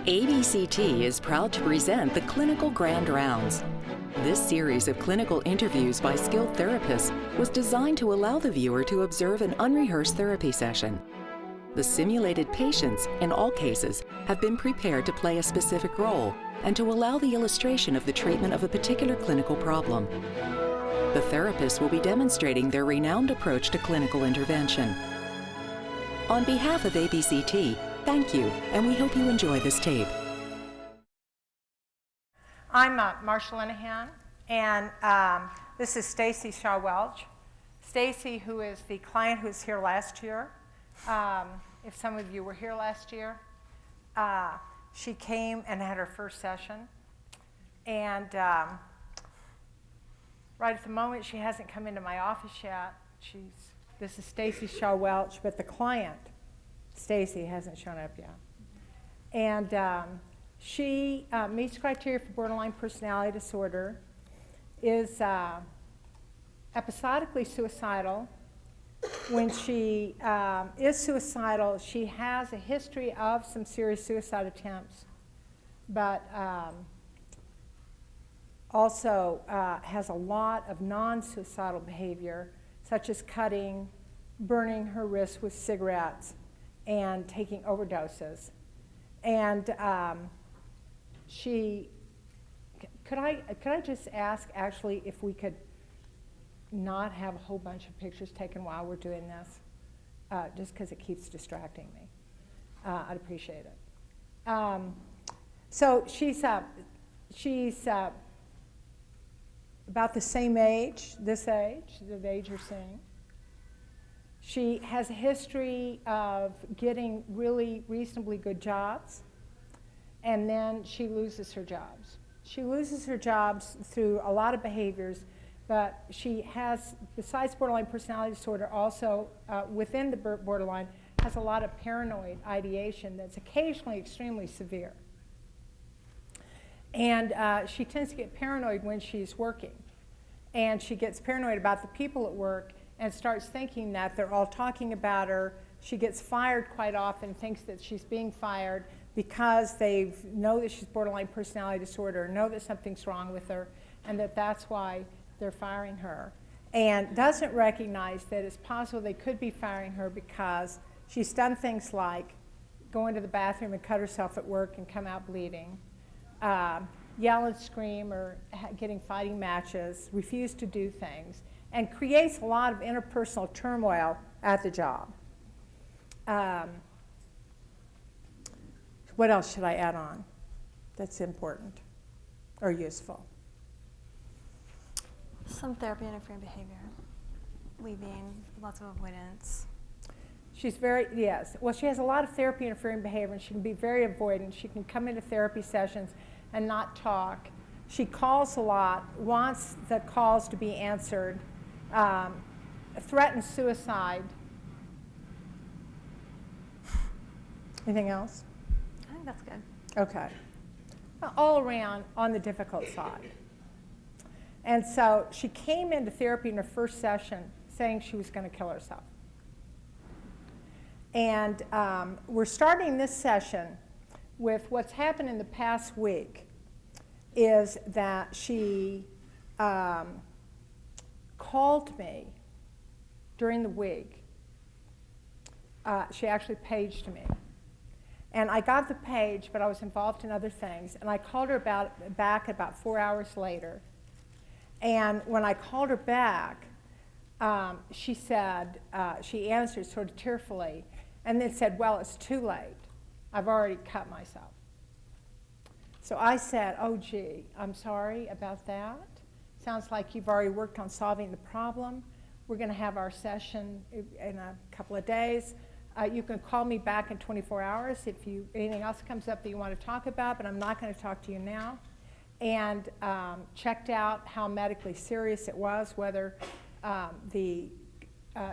ABCT is proud to present the Clinical Grand Rounds. This series of clinical interviews by skilled therapists was designed to allow the viewer to observe an unrehearsed therapy session. The simulated patients, in all cases, have been prepared to play a specific role and to allow the illustration of the treatment of a particular clinical problem. The therapists will be demonstrating their renowned approach to clinical intervention. On behalf of ABCT, thank you, and we hope you enjoy this tape. I'm Marsha Linehan, and this is Stacy Shaw Welch. Stacy, who is the client who was here last year. If some of you were here last year, she came and had her first session. And right at the moment, she hasn't come into my office yet. This is Stacy Shaw Welch, but the client, Stacy, hasn't shown up yet. And she meets criteria for borderline personality disorder, is episodically suicidal. When she is suicidal, she has a history of some serious suicide attempts, but also has a lot of non-suicidal behavior, such as cutting, burning her wrists with cigarettes, and taking overdoses. And could I just ask, actually, if we could not have a whole bunch of pictures taken while we're doing this, just because it keeps distracting me. I'd appreciate it. So she's about the same age, the age you're seeing. She has a history of getting really reasonably good jobs, and then she loses her jobs. She loses her jobs through a lot of behaviors, but she has, besides borderline personality disorder, also within the borderline, has a lot of paranoid ideation that's occasionally extremely severe. And she tends to get paranoid when she's working. And she gets paranoid about the people at work and starts thinking that they're all talking about her. She gets fired quite often, thinks that she's being fired because they know that she's borderline personality disorder, know that something's wrong with her, and that's why they're firing her. And doesn't recognize that it's possible they could be firing her because she's done things like go into the bathroom and cut herself at work and come out bleeding, yell and scream or getting fighting matches, refuse to do things, and creates a lot of interpersonal turmoil at the job. What else should I add on that's important or useful? Some therapy interfering behavior, leaving, lots of avoidance. She's yes. Well, she has a lot of therapy interfering behavior, and she can be very avoidant. She can come into therapy sessions and not talk. She calls a lot, wants the calls to be answered, threatens suicide. Anything else? I think that's good. Okay. Well, all around on the difficult side. And so she came into therapy in her first session saying she was going to kill herself. And we're starting this session with what's happened in the past week is that she called me during the week. She actually paged me. And I got the page, but I was involved in other things. And I called her back about 4 hours later. And when I called her back, she said, she answered sort of tearfully, and then said, well, it's too late. I've already cut myself. So I said, oh, gee, I'm sorry about that. Sounds like you've already worked on solving the problem. We're going to have our session in a couple of days. You can call me back in 24 hours if anything else comes up that you want to talk about, but I'm not going to talk to you now. And checked out how medically serious it was, whether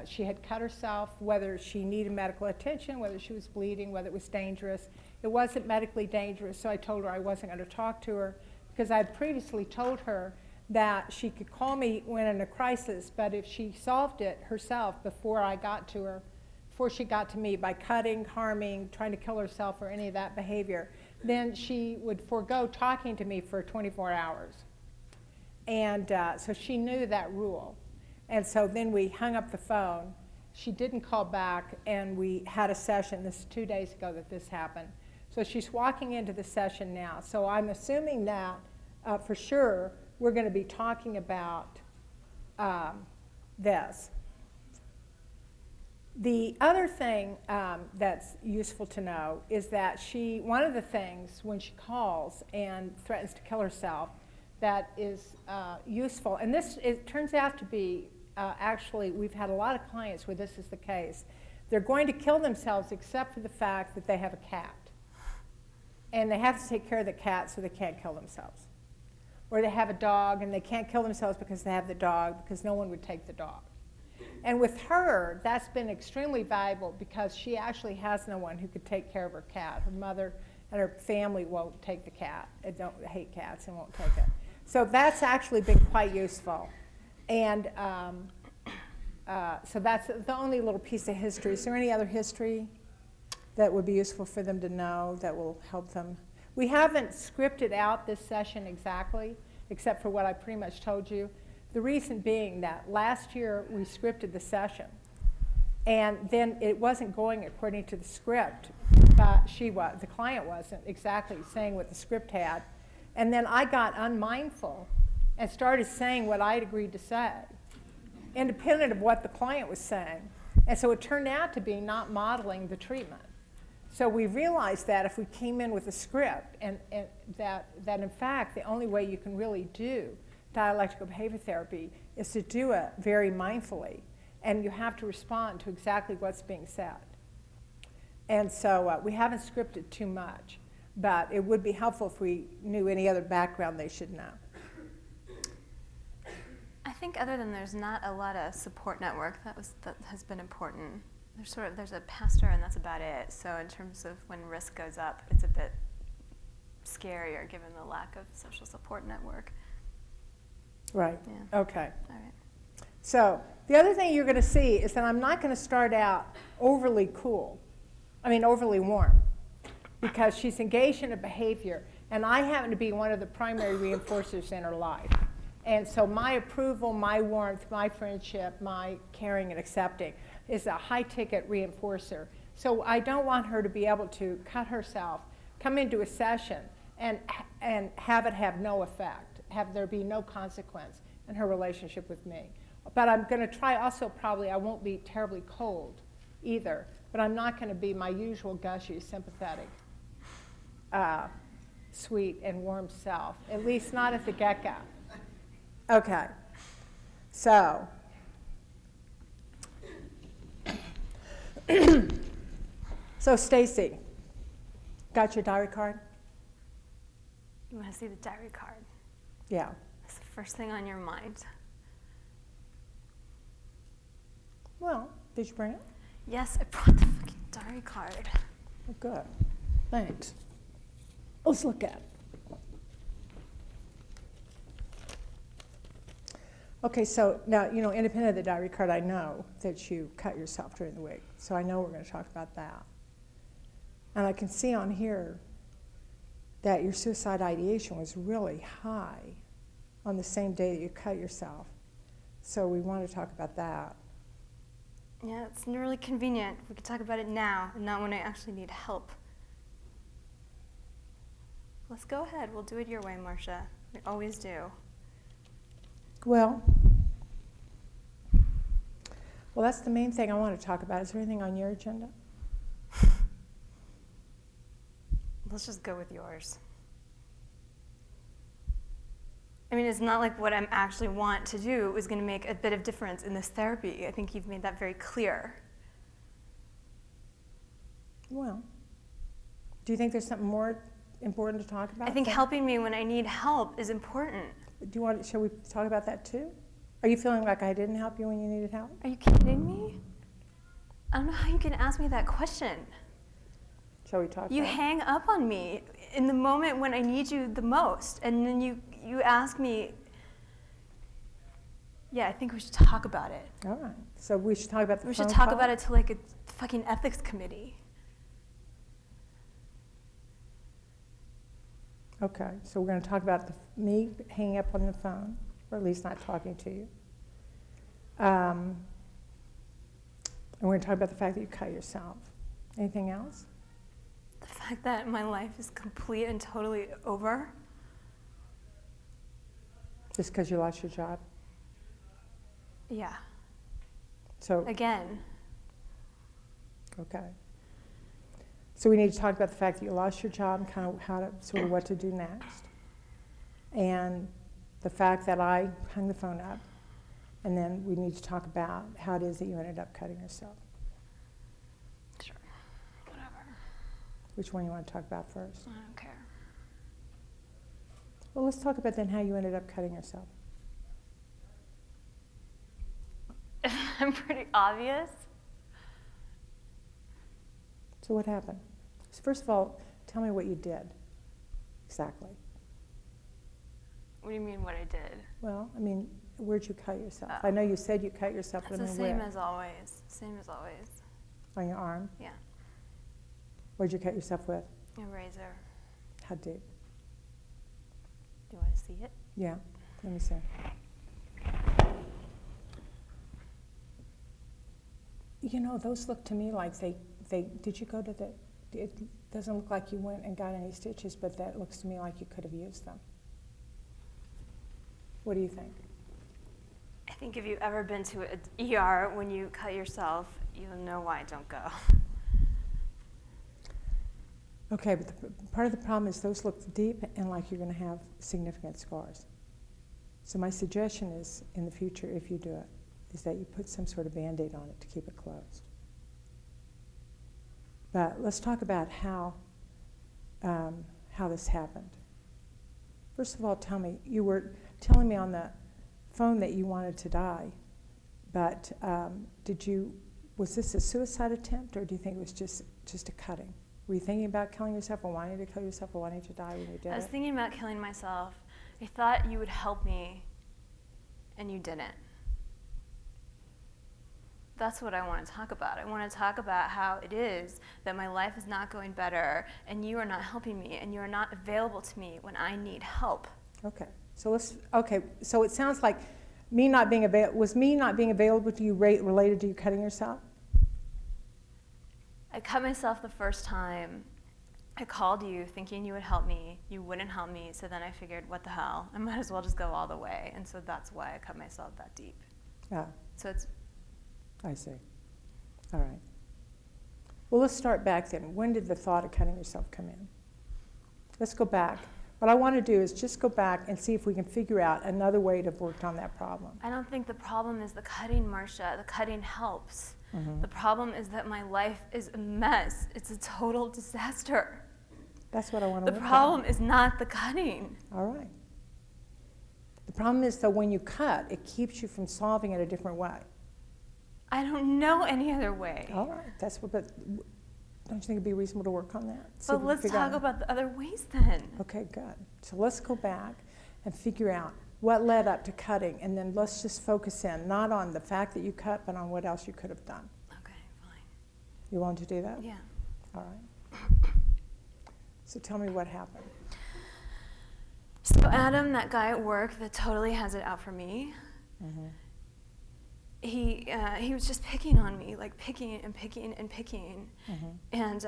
she had cut herself, whether she needed medical attention, whether she was bleeding, whether it was dangerous. It wasn't medically dangerous, so I told her I wasn't going to talk to her because I had previously told her that she could call me when in a crisis, but if she solved it herself before I got to her before she got to me, by cutting, harming, trying to kill herself, or any of that behavior, then she would forego talking to me for 24 hours. And so she knew that rule. And so then we hung up the phone. She didn't call back, and we had a session. This is 2 days ago that this happened. So she's walking into the session now. So I'm assuming that for sure we're going to be talking about this. The other thing that's useful to know is that one of the things when she calls and threatens to kill herself that is useful, and it turns out to be actually, we've had a lot of clients where this is the case. They're going to kill themselves except for the fact that they have a cat. And they have to take care of the cat so they can't kill themselves. Or they have a dog and they can't kill themselves because they have the dog, because no one would take the dog. And with her, that's been extremely valuable because she actually has no one who could take care of her cat. Her mother and her family won't take the cat. They don't hate cats and won't take it. So that's actually been quite useful. And so that's the only little piece of history. Is there any other history that would be useful for them to know that will help them? We haven't scripted out this session exactly, except for what I pretty much told you. The reason being that last year we scripted the session, and then it wasn't going according to the script. The client wasn't exactly saying what the script had. And then I got unmindful and started saying what I'd agreed to say, independent of what the client was saying. And so it turned out to be not modeling the treatment. So we realized that if we came in with a script, and that in fact the only way you can really do dialectical behavior therapy is to do it very mindfully, and you have to respond to exactly what's being said. And so we haven't scripted too much, but it would be helpful if we knew any other background they should know. I think other than there's not a lot of support network, that has been important. There's a pastor and that's about it. So in terms of when risk goes up, it's a bit scarier given the lack of social support network. Right. Yeah. Okay. All right. So the other thing you're going to see is that I'm not going to start out overly warm, because she's engaged in a behavior, and I happen to be one of the primary reinforcers in her life. And so my approval, my warmth, my friendship, my caring and accepting is a high-ticket reinforcer. So I don't want her to be able to cut herself, come into a session, and have it have no effect, have there be no consequence in her relationship with me. But I'm going to try also, probably I won't be terribly cold either, but I'm not going to be my usual gushy, sympathetic, sweet and warm self, at least not at the get-go. Okay, so Stacy, got your diary card? You want to see the diary card? Yeah. That's the first thing on your mind. Well, did you bring it? Yes, I brought the fucking diary card. Oh, good. Thanks. Let's look at it. Okay, so now, independent of the diary card, I know that you cut yourself during the week. So I know we're going to talk about that. And I can see on here that your suicide ideation was really high on the same day that you cut yourself. So we want to talk about that. Yeah, it's really convenient. We could talk about it now, and not when I actually need help. Let's go ahead. We'll do it your way, Marcia. We always do. Well, that's the main thing I want to talk about. Is there anything on your agenda? Let's just go with yours. I mean, it's not like what I actually want to do is going to make a bit of difference in this therapy. I think you've made that very clear. Well, do you think there's something more important to talk about? I think helping me when I need help is important. Shall we talk about that too? Are you feeling like I didn't help you when you needed help? Are you kidding me? I don't know how you can ask me that question. Shall we talk You about it? hang up on me in the moment when I need you the most, and then you ask me. Yeah, I think we should talk about it. All right. So we should talk about the We phone should talk call? about it till like fucking ethics committee. Okay, so we're going to talk about me hanging up on the phone, or at least not talking to you. And we're going to talk about the fact that you cut yourself. Anything else? The fact that my life is complete and totally over. Just because you lost your job? Yeah. So Again. Okay. So we need to talk about the fact that you lost your job and kind of sort of what to do next. And the fact that I hung the phone up. And then we need to talk about how it is that you ended up cutting yourself. Sure. Whatever. Which one you want to talk about first? I don't care. Well, let's talk about then how you ended up cutting yourself. I'm pretty obvious. So what happened? So first of all, tell me what you did. Exactly. What do you mean what I did? Well, I mean, where'd you cut yourself? I know you said you cut yourself, It's but the I mean, same where? as always. Same as always. On your arm? Yeah. Where'd you cut yourself with? A razor. How deep? Do you want to see it? Yeah, let me see. You know, those look to me like did you go to it doesn't look like you went and got any stitches, but that looks to me like you could have used them. What do you think? I think if you've ever been to an ER when you cut yourself, you'll know why I don't go. Okay, but part of the problem is those look deep and like you're going to have significant scars. So my suggestion is, in the future, if you do it, is that you put some sort of Band-Aid on it to keep it closed. But let's talk about how this happened. First of all, tell me, you were telling me on the phone that you wanted to die, but was this a suicide attempt, or do you think it was just a cutting? Were you thinking about killing yourself or wanting to kill yourself or wanting to die when you did it? I was thinking about killing myself. I thought you would help me, and you didn't. That's what I want to talk about. I want to talk about how it is that my life is not going better, and you are not helping me, and you are not available to me when I need help. Okay. So so it sounds like me not being available to you related to you cutting yourself? I cut myself the first time. I called you thinking you would help me. You wouldn't help me, so then I figured, what the hell? I might as well just go all the way. And so that's why I cut myself that deep. Yeah. So it's... I see. All right. Well, let's start back then. When did the thought of cutting yourself come in? Let's go back. What I want to do is just go back and see if we can figure out another way to have worked on that problem. I don't think the problem is the cutting, Marcia. The cutting helps. Mm-hmm. The problem is that my life is a mess. It's a total disaster. That's what I want to The work problem on. is not the cutting. All right. The problem is, though, when you cut, it keeps you from solving it a different way. I don't know any other way. All right. But don't you think it'd be reasonable to work on that? See if But we can let's figure talk out- about the other ways then. Okay, good. So let's go back and figure out what led up to cutting, and then let's just focus in, not on the fact that you cut, but on what else you could have done. Okay, fine. You want to do that? Yeah. All right. So tell me what happened. So Adam, that guy at work that totally has it out for me, Mm-hmm. he was just picking on me, like picking and picking and picking. Mm-hmm. And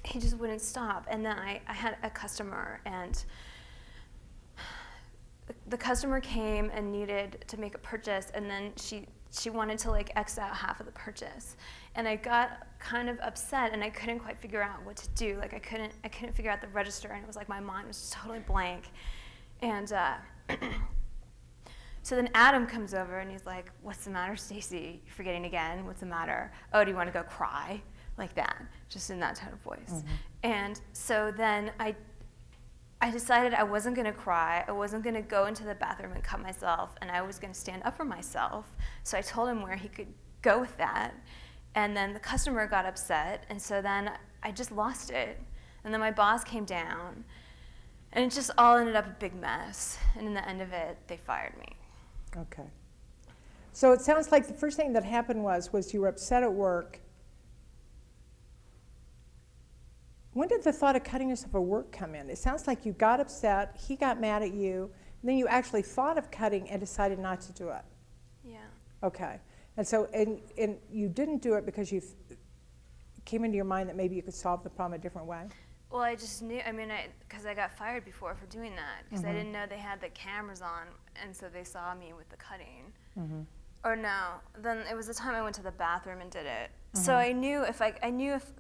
he just wouldn't stop. And then I had a customer, and the customer came and needed to make a purchase, and then she wanted to like X out half of the purchase. And I got kind of upset, and I couldn't quite figure out what to do. Like I couldn't figure out the register, and it was like my mind was just totally blank. And so then Adam comes over, and he's like, "What's the matter, Stacy? You're forgetting again. What's the matter? Oh, do you want to go cry?" Like that, just in that tone of voice. Mm-hmm. And so then I decided I wasn't going to cry. I wasn't going to go into the bathroom and cut myself, and I was going to stand up for myself. So I told him where he could go with that. And then the customer got upset, and so then I just lost it. And then my boss came down, and it just all ended up a big mess. And in the end of it, they fired me. Okay. So it sounds like the first thing that happened was you were upset at work. When did the thought of cutting yourself at work come in? It sounds like you got upset, he got mad at you, and then you actually thought of cutting and decided not to do it. Yeah. Okay. And so, and you didn't do it because you came into your mind that maybe you could solve the problem a different way? Well, I just knew, because I got fired before for doing that, because I didn't know they had the cameras on, and so they saw me with the cutting. Or no, then it was the time I went to the bathroom and did it. So I knew if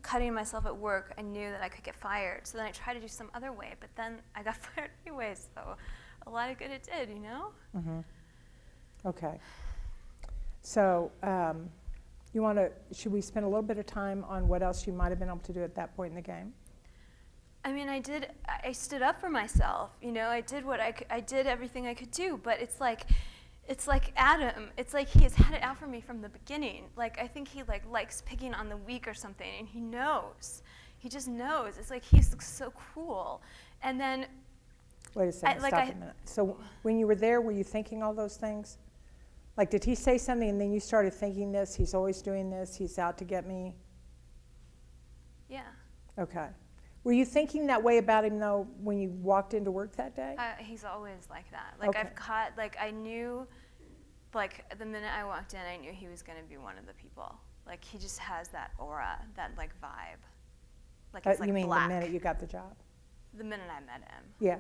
cutting myself at work, I knew that I could get fired. So then I tried to do some other way, but then I got fired anyway, so a lot of good it did, you know? Okay. So should we spend a little bit of time on what else you might have been able to do at that point in the game? I mean, I stood up for myself, you know, I did everything I could do, but it's like Adam, it's like he has had it out for me from the beginning. Like, I think he likes picking on the weak or something, and he knows. He just knows. It's like he's so cruel. And then wait a second, stop a minute. So when you were there, were you thinking all those things? Like, did he say something and then you started thinking this, he's always doing this, he's out to get me? Yeah. Okay. Were you thinking that way about him, though, when you walked into work that day? He's always like that. Like, okay. I knew, like, the minute I walked in, I knew he was going to be one of the people. Like, he just has that aura, that, like, vibe. Like, it's like you mean black. the minute you got the job? The minute I met him. Yeah,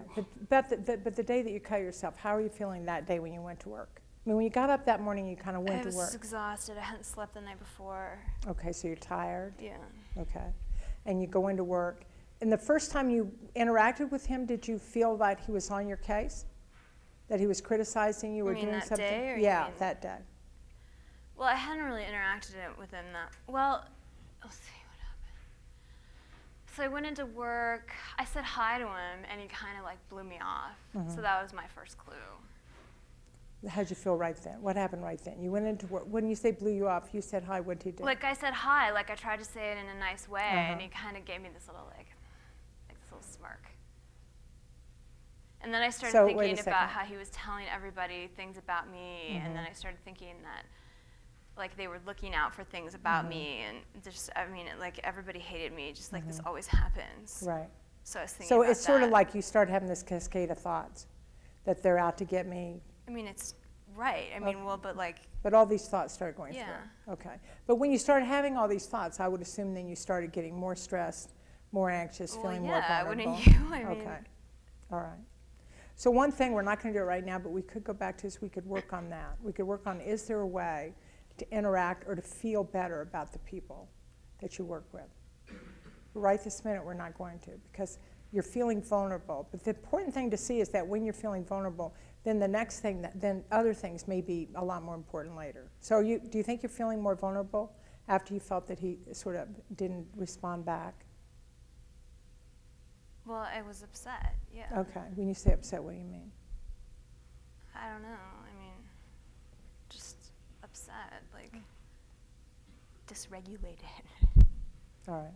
but the day that you cut yourself, how are you feeling that day when you went to work? I mean, when you got up that morning, you kind of went to work. I was exhausted. I hadn't slept the night before. Okay, so you're tired? Yeah. Okay. And you go into work. And the first time you interacted with him, did you feel that he was on your case? That he was criticizing you or doing that something? Day, or yeah, that day. Well, I hadn't really interacted with him that well. Let's see what happened. So I went into work. I said hi to him, and he kind of like blew me off. So that was my first clue. How'd you feel right then? What happened right then? You went into work. When you say blew you off, you said hi. What did he do? Like I said hi. Like I tried to say it in a nice way, and he kind of gave me this little like this little smirk. And then I started thinking about how he was telling everybody things about me, and then I started thinking that like they were looking out for things about me, and just like everybody hated me, just like this always happens. Right. So I was thinking so about it's sort of like you started having this cascade of thoughts that they're out to get me. I mean, it's right. I mean, well, but like. But all these thoughts started going Yeah. through. Okay. But when you started having all these thoughts, I would assume then you started getting more stressed, more anxious, feeling more vulnerable. Wouldn't you? I mean. Okay. All right. So one thing, we're not going to do it right now, but we could go back to is we could work on that. We could work on, is there a way to interact or to feel better about the people that you work with? Right this minute, we're not going to, because you're feeling vulnerable. But the important thing to see is that when you're feeling vulnerable, then the next thing, then other things may be a lot more important later. So do you think you're feeling more vulnerable after you felt that he sort of didn't respond back? Well, I was upset, yeah. Okay. When you say upset, what do you mean? I don't know. I mean, just upset, like dysregulated. All right.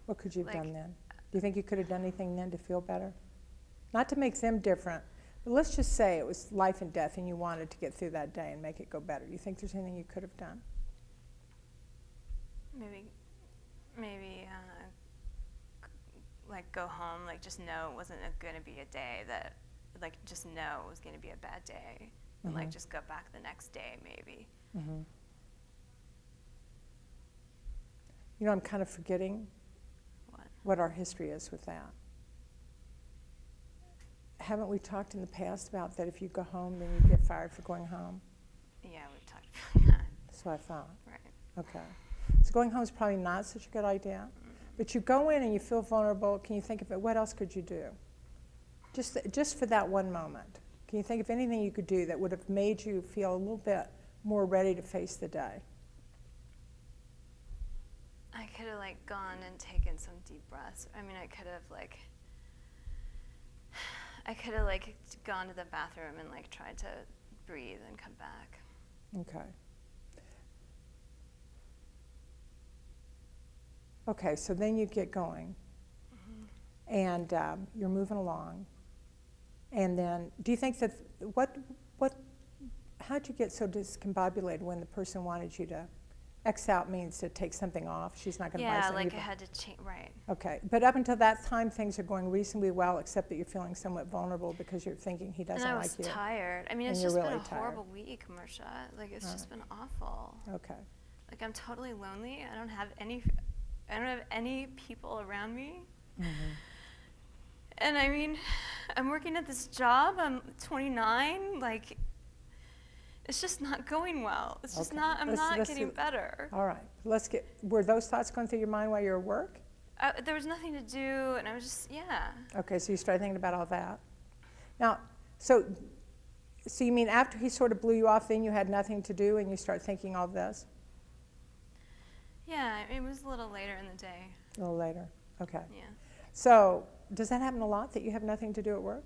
What could you have done then? Do you think you could have done anything then to feel better? Not to make them different, but let's just say it was life and death and you wanted to get through that day and make it go better. Do you think there's anything you could have done? Maybe like go home, like just know it wasn't going to be a day that, like just know it was going to be a bad day, and like just go back the next day maybe. You know, I'm kind of forgetting what our history is with that. Haven't we talked in the past about that if you go home, then you get fired for going home? Yeah, we've talked about that. That's what I thought. Right. Okay. So going home is probably not such a good idea. But you go in and you feel vulnerable. Can you think of it? What else could you do? Just for that one moment. Can you think of anything you could do that would have made you feel a little bit more ready to face the day? I could have like gone and taken some deep breaths. I mean, I could have like gone to the bathroom and like tried to breathe and come back. Okay. Okay, so then you get going, and you're moving along, and then do you think that how'd you get so discombobulated when the person wanted you to, X out means to take something off, she's not going to buy Yeah, something. like I had to change, right. Okay, but up until that time, things are going reasonably well, except that you're feeling somewhat vulnerable because you're thinking he doesn't like you. And I was tired. I mean, it's And just you're been really a tired. horrible week, Marsha. Like, it's just been awful. Okay. Like, I'm totally lonely. I don't have any people around me. Mm-hmm. And I mean, I'm working at this job. I'm 29. Like, it's just not going well. It's just Okay. not. I'm not getting better. All right. Were those thoughts going through your mind while you were at work? There was nothing to do, and I was just, yeah. Okay, so you started thinking about all that. Now, so you mean after he sort of blew you off, then you had nothing to do, and you start thinking all this? Yeah, it was a little later in the day. A little later. Okay. Yeah. So does that happen a lot, that you have nothing to do at work?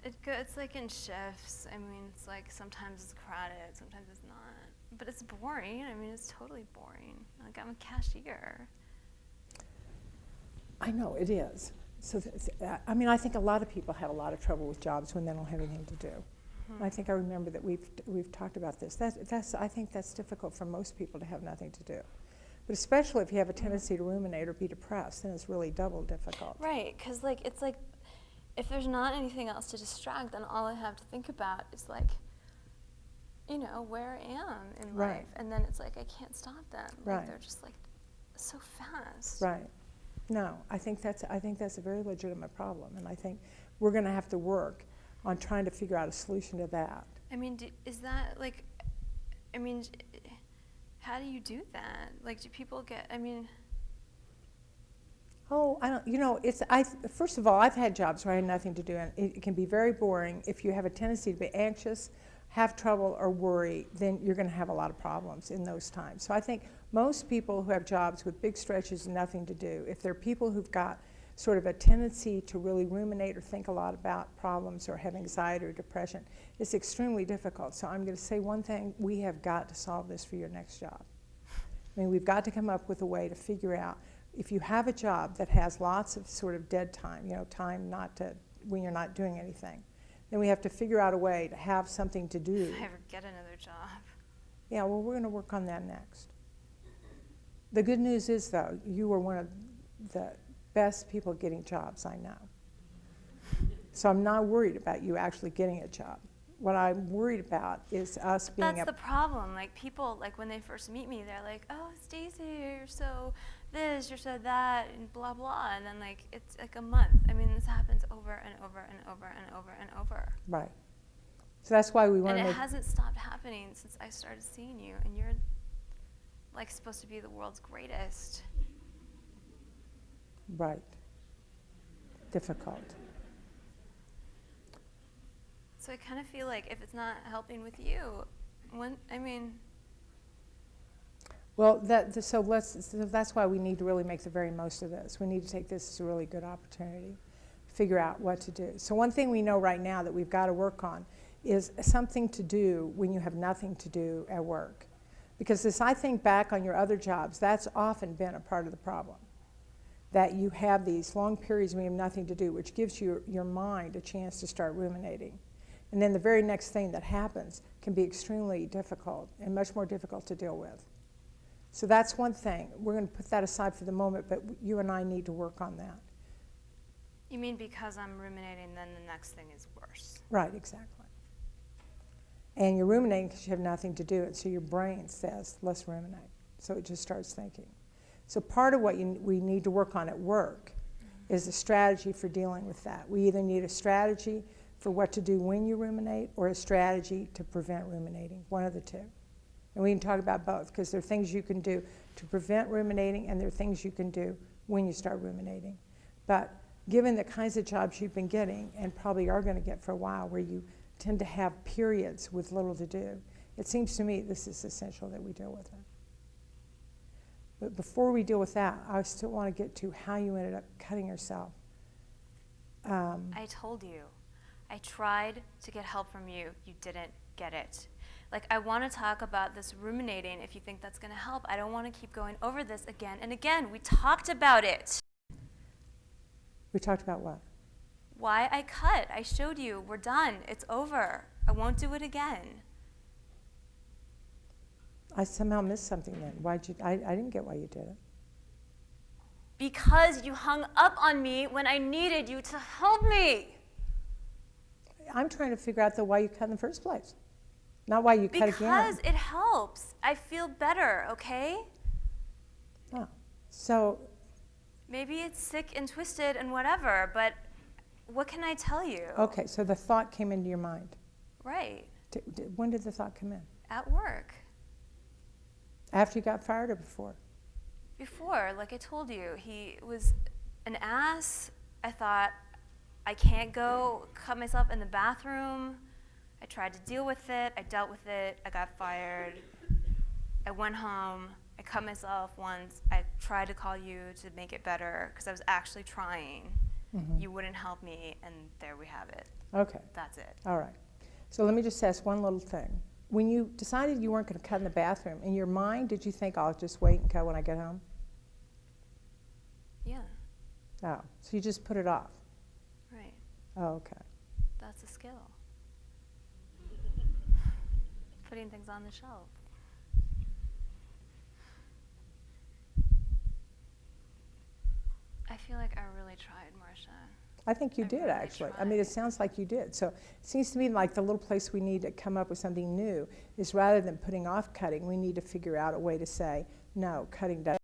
It's like in shifts. I mean, it's like sometimes it's crowded, sometimes it's not. But it's boring. I mean, it's totally boring. Like, I'm a cashier. I know, it is. So, I mean, I think a lot of people have a lot of trouble with jobs when they don't have anything to do. Mm-hmm. I think I remember that we've talked about this. I think that's difficult for most people to have nothing to do. But especially if you have a tendency to ruminate or be depressed, then it's really double difficult. Right, because like it's like if there's not anything else to distract, then all I have to think about is like, you know, where I am in life, and then it's like I can't stop them. Like, right. They're just like so fast. Right. No, I think that's a very legitimate problem, and I think we're going to have to work on trying to figure out a solution to that. I mean, is that like? I mean, how do you do that? Like, do people get? I mean. Oh, I don't. You know, first of all, I've had jobs where I had nothing to do, and it can be very boring. If you have a tendency to be anxious, have trouble, or worry, then you're going to have a lot of problems in those times. So I think most people who have jobs with big stretches and nothing to do, if they're people who've got sort of a tendency to really ruminate or think a lot about problems or have anxiety or depression, it's extremely difficult. So I'm going to say one thing: we have got to solve this for your next job. I mean, we've got to come up with a way to figure out, if you have a job that has lots of sort of dead time, you know, time not to, when you're not doing anything, then we have to figure out a way to have something to do. If I ever get another job. Yeah, well, we're going to work on that next. The good news is, though, you were one of the best people getting jobs I know. So I'm not worried about you actually getting a job. What I'm worried about is us being That's the problem. Like, people, like, when they first meet me, they're like, oh, Stacey, you're so this, you're so that, and blah, blah. And then, like, it's like a month. I mean, this happens over and over and over and over and over. Right. So that's why we want to And it hasn't stopped happening since I started seeing you. And you're, like, supposed to be the world's greatest. Right. Difficult. So I kind of feel like if it's not helping with you, I mean. Well, so that's why we need to really make the very most of this. We need to take this as a really good opportunity, figure out what to do. So one thing we know right now that we've got to work on is something to do when you have nothing to do at work. Because as I think back on your other jobs, that's often been a part of the problem. That you have these long periods when you have nothing to do, which gives your mind a chance to start ruminating. And then the very next thing that happens can be extremely difficult and much more difficult to deal with. So that's one thing. We're going to put that aside for the moment, but you and I need to work on that. You mean because I'm ruminating, then the next thing is worse? Right, exactly. And you're ruminating because you have nothing to do, and so your brain says, let's ruminate. So it just starts thinking. So part of what we need to work on at work is a strategy for dealing with that. We either need a strategy for what to do when you ruminate or a strategy to prevent ruminating, one of the two. And we can talk about both, because there are things you can do to prevent ruminating and there are things you can do when you start ruminating. But given the kinds of jobs you've been getting and probably are going to get for a while, where you tend to have periods with little to do, it seems to me this is essential that we deal with it. But before we deal with that, I still want to get to how you ended up cutting yourself. I told you. I tried to get help from you. You didn't get it. Like, I want to talk about this ruminating if you think that's going to help. I don't want to keep going over this again and again. We talked about it. We talked about what? Why I cut. I showed you. We're done. It's over. I won't do it again. I somehow missed something then. Why'd you, I didn't get why you did it. Because you hung up on me when I needed you to help me. I'm trying to figure out why you cut in the first place. Not why you cut again. Because it helps. I feel better, okay? Oh, so. Maybe it's sick and twisted and whatever, but what can I tell you? Okay, so the thought came into your mind. Right. When did the thought come in? At work. After you got fired or before? Before, like I told you, he was an ass. I thought, I can't go cut myself in the bathroom. I tried to deal with it. I dealt with it. I got fired. I went home. I cut myself once. I tried to call you to make it better because I was actually trying. Mm-hmm. You wouldn't help me, and there we have it. Okay. That's it. All right. So let me just ask one little thing. When you decided you weren't going to cut in the bathroom, in your mind, did you think, I'll just wait and cut when I get home? Yeah. Oh, so you just put it off? Right. Oh, okay. That's a skill. Putting things on the shelf. I feel like I really tried, Marcia. I think you I did, really actually. I tried. mean, it sounds like you did. So it seems to me like the little place we need to come up with something new is rather than putting off cutting, we need to figure out a way to say, no, cutting doesn't